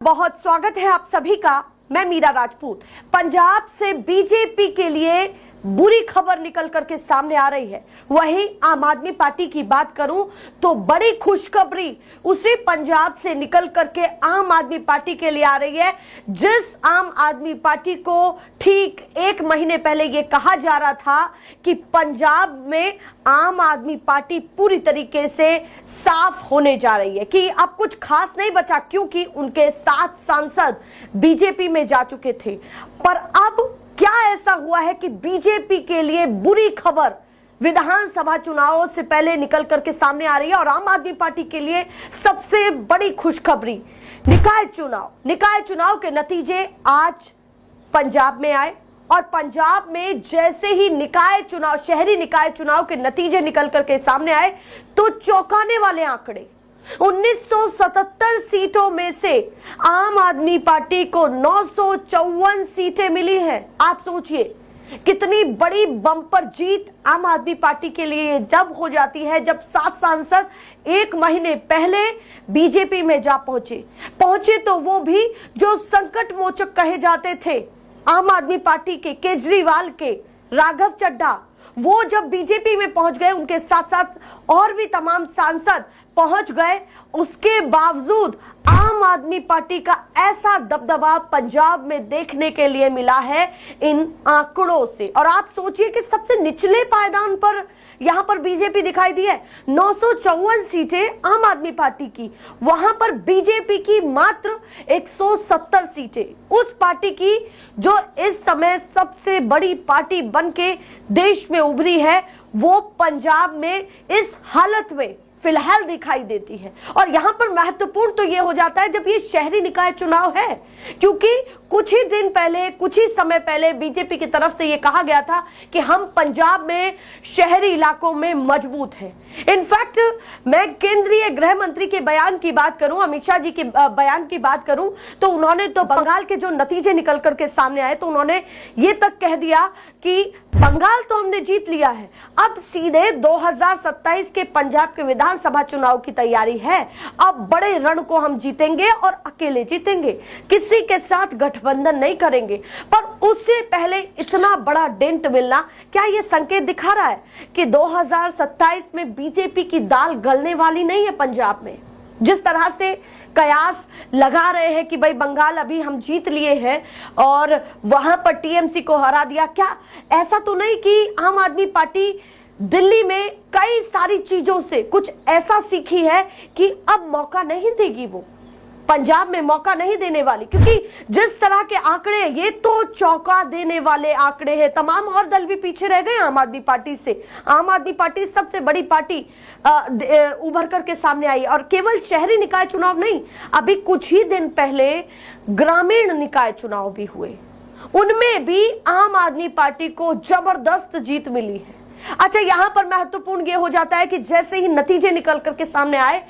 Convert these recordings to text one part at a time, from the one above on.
बहुत स्वागत है आप सभी का। मैं मीरा राजपूत। पंजाब से बीजेपी के लिए बुरी खबर निकल करके सामने आ रही है। वहीं आम आदमी पार्टी की बात करूं तो बड़ी खुशखबरी उसी पंजाब से निकल करके आम आदमी पार्टी के लिए आ रही है। जिस आम आदमी पार्टी को ठीक एक महीने पहले यह कहा जा रहा था कि पंजाब में आम आदमी पार्टी पूरी तरीके से साफ होने जा रही है, कि अब कुछ खास नहीं बचा क्योंकि उनके 7 सांसद बीजेपी में जा चुके थे। पर अब क्या ऐसा हुआ है कि बीजेपी के लिए बुरी खबर विधानसभा चुनावों से पहले निकल करके सामने आ रही है और आम आदमी पार्टी के लिए सबसे बड़ी खुशखबरी निकाय चुनाव के नतीजे आज पंजाब में आए और पंजाब में जैसे ही शहरी निकाय चुनाव के नतीजे निकल करके सामने आए तो चौंकाने वाले आंकड़े 1977 सीटों में से आम आदमी पार्टी को 954 सीटें मिली हैं। आप सोचिए कितनी बड़ी बम्पर जीत आम आदमी पार्टी के लिए जब हो जाती है, जब 7 सांसद एक महीने पहले बीजेपी में जा पहुंचे तो वो भी जो संकट मोचक कहे जाते थे आम आदमी पार्टी के, केजरीवाल के, राघव चड्ढा, वो जब बीजेपी में पहुंच गए, उनके साथ साथ और भी तमाम सांसद पहुंच गए। उसके बावजूद आम आदमी पार्टी का ऐसा दबदबा पंजाब में देखने के लिए मिला है इन आंकड़ों से। और आप सोचिए कि सबसे निचले पायदान पर यहां पर बीजेपी दिखाई दी है। 954 सीटें आम आदमी पार्टी की, वहां पर बीजेपी की मात्र 170 सीटें। उस पार्टी की जो इस समय सबसे बड़ी पार्टी बनके देश में उभरी है, वो पंजाब में इस हालत में फिलहाल दिखाई देती है। और यहां पर महत्वपूर्ण तो यह हो जाता है जब ये शहरी निकाय चुनाव है, क्योंकि कुछ ही समय पहले बीजेपी की तरफ से यह कहा गया था कि हम पंजाब में शहरी इलाकों में मजबूत हैं। इनफैक्ट मैं केंद्रीय गृह मंत्री के बयान की बात करूं, अमित शाह जी के बयान की बात करूं, तो उन्होंने तो बंगाल के जो नतीजे निकल करके सामने आए तो उन्होंने ये तक कह दिया कि बंगाल तो हमने जीत लिया है, अब सीधे 2027 के पंजाब के विधानसभा चुनाव की तैयारी है। अब बड़े रण को हम जीतेंगे और अकेले जीतेंगे, किसी के साथ गठबंधन नहीं करेंगे। पर उससे पहले इतना बड़ा डेंट मिलना, क्या यह संकेत दिखा रहा है कि 2027 में बीजेपी की दाल गलने वाली नहीं है पंजाब में? जिस तरह से कयास लगा रहे हैं कि भाई बंगाल अभी हम जीत लिए हैं और वहां पर टीएमसी को हरा दिया, क्या ऐसा तो नहीं कि आम आदमी पार्टी दिल्ली में कई सारी चीजों से कुछ ऐसा सीखी है कि अब मौका नहीं देगी, वो पंजाब में मौका नहीं देने वाली? क्योंकि जिस तरह के आंकड़े, ये तो चौंका देने वाले आंकड़े हैं। तमाम और दल भी पीछे रह गए आम आदमी पार्टी से। आम आदमी पार्टी सबसे बड़ी पार्टी उभर करके सामने आई। और केवल शहरी निकाय चुनाव नहीं, अभी कुछ ही दिन पहले ग्रामीण निकाय चुनाव भी हुए, उनमें भी आम आदमी पार्टी को जबरदस्त जीत मिली है। अच्छा, यहां पर महत्वपूर्ण यह हो जाता है कि जैसे ही नतीजे निकल करके सामने आए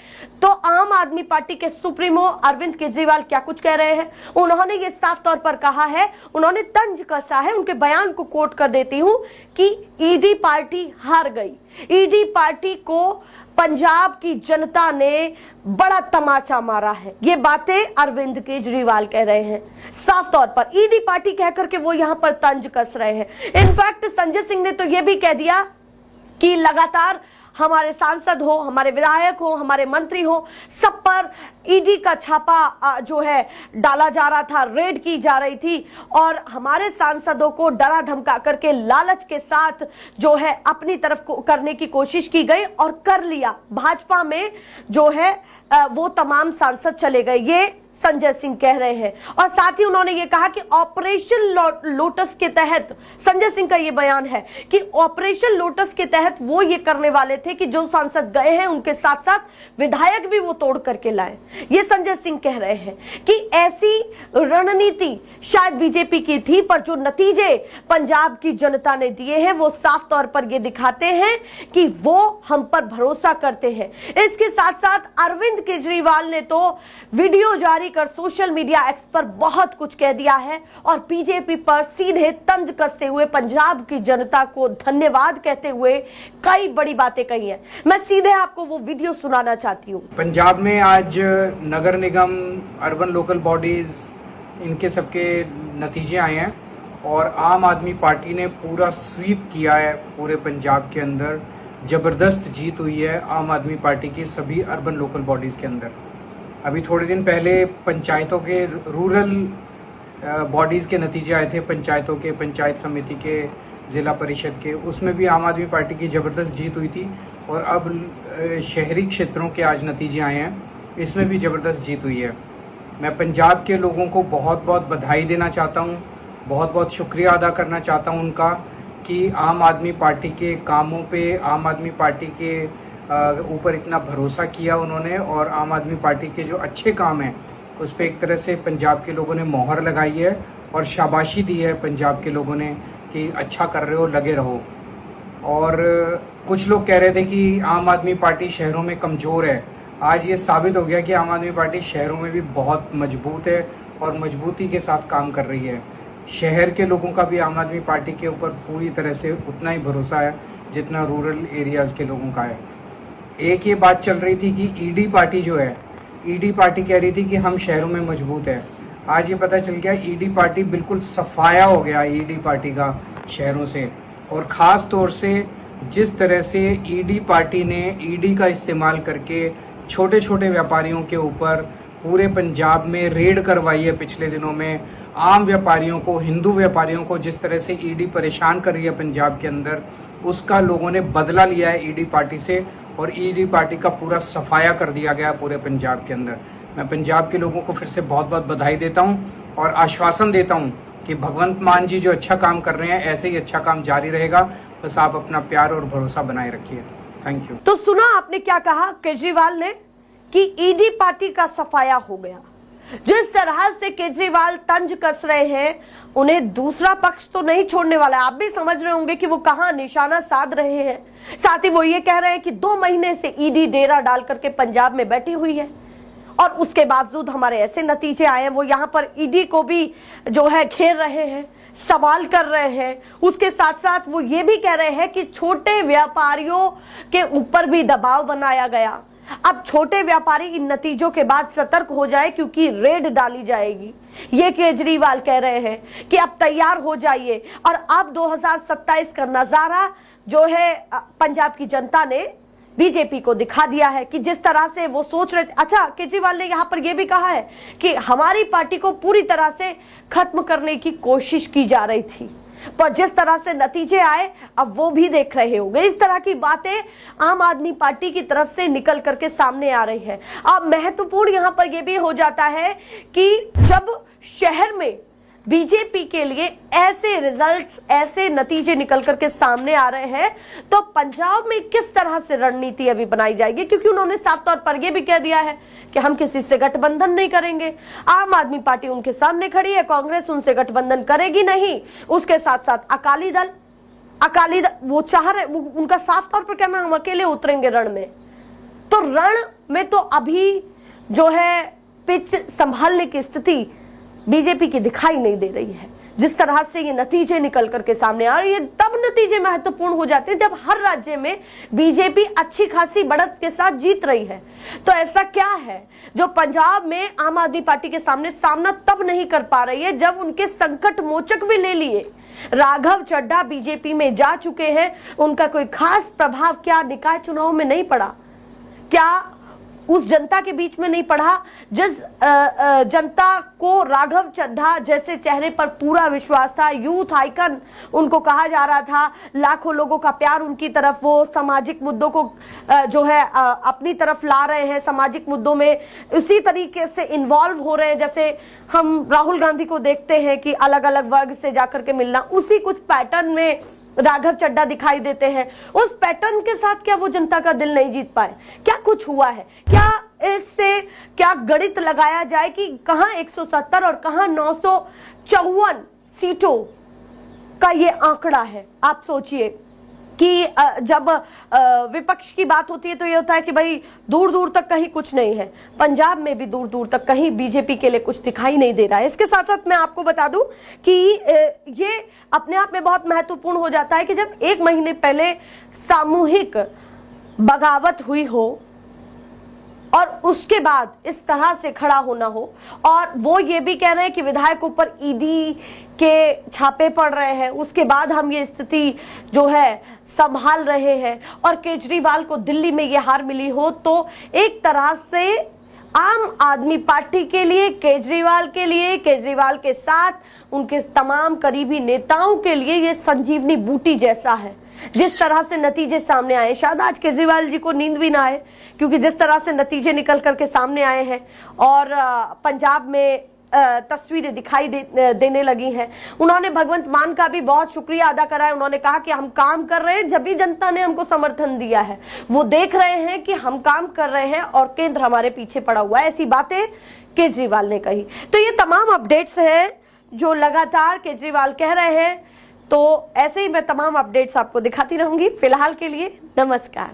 तो आम आदमी पार्टी के सुप्रीमो अरविंद केजरीवाल क्या कुछ कह रहे हैं। उन्होंने ये साफ तौर पर कहा है, उन्होंने तंज कसा है, उनके बयान को कोट कर देती हूं कि ईडी पार्टी हार गई। ईडी पार्टी को पंजाब की जनता ने बड़ा तमाचा मारा है। ये बातें अरविंद केजरीवाल कह रहे हैं साफ तौर पर। ईडी पार्टी कह करके वो यहां पर तंज कस रहे हैं। इनफैक्ट संजय सिंह ने तो ये भी कह दिया कि लगातार हमारे सांसद हो, हमारे विधायक हो, हमारे मंत्री हो, सब पर ईडी का छापा जो है डाला जा रहा था, रेड की जा रही थी और हमारे सांसदों को डरा धमका करके लालच के साथ जो है अपनी तरफ करने की कोशिश की गई और कर लिया। भाजपा में जो है वो तमाम सांसद चले गए, ये संजय सिंह कह रहे हैं। और साथ ही उन्होंने ये कहा कि ऑपरेशन लोटस के तहत, संजय सिंह का ये बयान है कि ऑपरेशन लोटस के तहत वो ये करने वाले थे कि जो सांसद गए हैं उनके साथ साथ विधायक भी वो तोड़ करके लाए। ये संजय सिंह कह रहे हैं कि ऐसी रणनीति शायद बीजेपी की थी, पर जो नतीजे पंजाब की जनता ने दिए हैं वो साफ तौर पर ये दिखाते हैं कि वो हम पर भरोसा करते हैं। इसके साथ साथ अरविंद केजरीवाल ने तो वीडियो जारी जारी कर सोशल मीडिया एक्स पर बहुत कुछ कह दिया है और बीजेपी पर सीधे तंज कसते हुए पंजाब की जनता को धन्यवाद कहते हुए कई बड़ी बातें कही हैं। मैं सीधे आपको वो वीडियो सुनाना चाहती हूँ। पंजाब में आज नगर निगम, अर्बन लोकल बॉडीज, इनके सबके नतीजे आए हैं और आम आदमी पार्टी ने पूरा स्वीप किया है। पूरे पंजाब के अंदर जबरदस्त जीत हुई है आम आदमी पार्टी की सभी अर्बन लोकल बॉडीज के अंदर। अभी थोड़े दिन पहले पंचायतों के, रूरल बॉडीज के नतीजे आए थे, पंचायतों के, पंचायत समिति के, ज़िला परिषद के, उसमें भी आम आदमी पार्टी की ज़बरदस्त जीत हुई थी। और अब शहरी क्षेत्रों के आज नतीजे आए हैं, इसमें भी ज़बरदस्त जीत हुई है। मैं पंजाब के लोगों को बहुत बहुत बधाई देना चाहता हूँ, बहुत बहुत शुक्रिया अदा करना चाहता हूँ उनका कि आम आदमी पार्टी के कामों पे, आम आदमी पार्टी के ऊपर इतना भरोसा किया उन्होंने और आम आदमी पार्टी के जो अच्छे काम हैं उस पर एक तरह से पंजाब के लोगों ने मोहर लगाई है और शाबाशी दी है पंजाब के लोगों ने कि अच्छा कर रहे हो, लगे रहो। और कुछ लोग कह रहे थे कि आम आदमी पार्टी शहरों में कमज़ोर है। आज ये साबित हो गया कि आम आदमी पार्टी शहरों में भी बहुत मजबूत है और मजबूती के साथ काम कर रही है। शहर के लोगों का भी आम आदमी पार्टी के ऊपर पूरी तरह से उतना ही भरोसा है जितना रूरल एरियाज़ के लोगों का है। एक ये बात चल रही थी कि ईडी पार्टी जो है, ईडी पार्टी कह रही थी कि हम शहरों में मजबूत है। आज ये पता चल गया ईडी पार्टी बिल्कुल सफाया हो गया, ईडी पार्टी का शहरों से। और ख़ास तौर से जिस तरह से ईडी पार्टी ने ईडी का इस्तेमाल करके छोटे छोटे व्यापारियों के ऊपर पूरे पंजाब में रेड करवाई है पिछले दिनों में, आम व्यापारियों को, हिंदू व्यापारियों को जिस तरह से ईडी परेशान कर रही है पंजाब के अंदर, उसका लोगों ने बदला लिया है ईडी पार्टी से और ईडी पार्टी का पूरा सफाया कर दिया गया पूरे पंजाब के अंदर। मैं पंजाब के लोगों को फिर से बहुत बहुत बधाई देता हूँ और आश्वासन देता हूँ कि भगवंत मान जी जो अच्छा काम कर रहे हैं ऐसे ही अच्छा काम जारी रहेगा। बस आप अपना प्यार और भरोसा बनाए रखिए। Thank you. तो सुना आपने क्या कहा केजरीवाल ने कि ईडी पार्टी का सफाया हो गया। जिस तरह से केजरीवाल तंज कस रहे हैं, उन्हें दूसरा पक्ष तो नहीं छोड़ने वाला। आप भी समझ रहे होंगे कि वो कहां निशाना साध रहे हैं। साथ ही वो ये कह रहे हैं कि 2 महीने से ईडी डेरा डाल करके पंजाब में बैठी हुई है और उसके बावजूद हमारे ऐसे नतीजे आए हैं। वो यहां पर ईडी को भी जो है घेर रहे हैं, सवाल कर रहे हैं। उसके साथ साथ वो ये भी कह रहे हैं कि छोटे व्यापारियों के ऊपर भी दबाव बनाया गया। अब छोटे व्यापारी इन नतीजों के बाद सतर्क हो जाए क्योंकि रेड डाली जाएगी। ये केजरीवाल कह रहे हैं कि अब तैयार हो जाइए। और अब 2027 का नजारा जो है पंजाब की जनता ने बीजेपी को दिखा दिया है कि जिस तरह से वो सोच रहे थे। अच्छा, केजरीवाल ने यहां पर यह भी कहा है कि हमारी पार्टी को पूरी तरह से खत्म करने की कोशिश की जा रही थी, पर जिस तरह से नतीजे आए अब वो भी देख रहे होंगे। इस तरह की बातें आम आदमी पार्टी की तरफ से निकल करके सामने आ रही है। अब महत्वपूर्ण यहां पर यह भी हो जाता है कि जब शहर में बीजेपी के लिए ऐसे रिजल्ट्स, ऐसे नतीजे निकल करके सामने आ रहे हैं, तो पंजाब में किस तरह से रणनीति अभी बनाई जाएगी, क्योंकि उन्होंने साफ तौर पर यह भी कह दिया है कि हम किसी से गठबंधन नहीं करेंगे। आम आदमी पार्टी उनके सामने खड़ी है, कांग्रेस उनसे गठबंधन करेगी नहीं। उसके साथ साथ अकाली दल वो चाह रहे, उनका साफ तौर पर कहना हम अकेले उतरेंगे रण में। तो रण में तो अभी जो है पिच संभालने की स्थिति बीजेपी की दिखाई नहीं दे रही है। जिस तरह से ये नतीजे निकल करके सामने आ रहे हैं, तब नतीजे महत्वपूर्ण हो जाते हैं जब हर राज्य में बीजेपी अच्छी खासी बढ़त के साथ जीत रही है। तो ऐसा क्या है जो पंजाब में आम आदमी पार्टी के सामना तब नहीं कर पा रही है जब उनके संकट मोचक भी ले लिए। राघव चड्ढा बीजेपी में जा चुके हैं, उनका कोई खास प्रभाव क्या निकाय चुनाव में नहीं पड़ा? क्या उस जनता के बीच में नहीं पड़ा जिस जनता को राघव चड्ढा जैसे चेहरे पर पूरा विश्वास था, यूथ आइकन उनको कहा जा रहा था, लाखों लोगों का प्यार उनकी तरफ, वो सामाजिक मुद्दों को जो है अपनी तरफ ला रहे हैं, सामाजिक मुद्दों में उसी तरीके से इन्वॉल्व हो रहे हैं जैसे हम राहुल गांधी को देखते हैं कि अलग अलग वर्ग से जाकर के मिलना, उसी कुछ पैटर्न में राघव चड्ढा दिखाई देते हैं। उस पैटर्न के साथ क्या वो जनता का दिल नहीं जीत पाए? क्या कुछ हुआ है? क्या इससे क्या गणित लगाया जाए कि कहां 170 और कहां 954 सीटों का ये आंकड़ा है? आप सोचिए कि जब विपक्ष की बात होती है तो ये होता है कि भाई दूर दूर तक कहीं कुछ नहीं है। पंजाब में भी दूर दूर तक कहीं बीजेपी के लिए कुछ दिखाई नहीं दे रहा है। इसके साथ साथ मैं आपको बता दूं कि ये अपने आप में बहुत महत्वपूर्ण हो जाता है कि जब 1 महीने पहले सामूहिक बगावत हुई हो और उसके बाद इस तरह से खड़ा होना हो, और वो ये भी कह रहे हैं कि विधायकों पर ईडी के छापे पड़ रहे हैं, उसके बाद हम ये स्थिति जो है संभाल रहे हैं, और केजरीवाल को दिल्ली में ये हार मिली हो, तो एक तरह से आम आदमी पार्टी के लिए, केजरीवाल के लिए, केजरीवाल के साथ उनके तमाम करीबी नेताओं के लिए ये संजीवनी बूटी जैसा है। जिस तरह से नतीजे सामने आए, शायद आज केजरीवाल जी को नींद भी ना आए, क्योंकि जिस तरह से नतीजे निकल करके सामने आए हैं और पंजाब में तस्वीरें दिखाई देने लगी हैं। उन्होंने भगवंत मान का भी बहुत शुक्रिया अदा करा है। उन्होंने कहा कि हम काम कर रहे हैं, जब भी जनता ने हमको समर्थन दिया है वो देख रहे हैं कि हम काम कर रहे हैं और केंद्र हमारे पीछे पड़ा हुआ है, ऐसी बातें केजरीवाल ने कही। तो ये तमाम अपडेट्स हैं जो लगातार केजरीवाल कह रहे हैं। तो ऐसे ही मैं तमाम अपडेट्स आपको दिखाती रहूंगी। फिलहाल के लिए नमस्कार।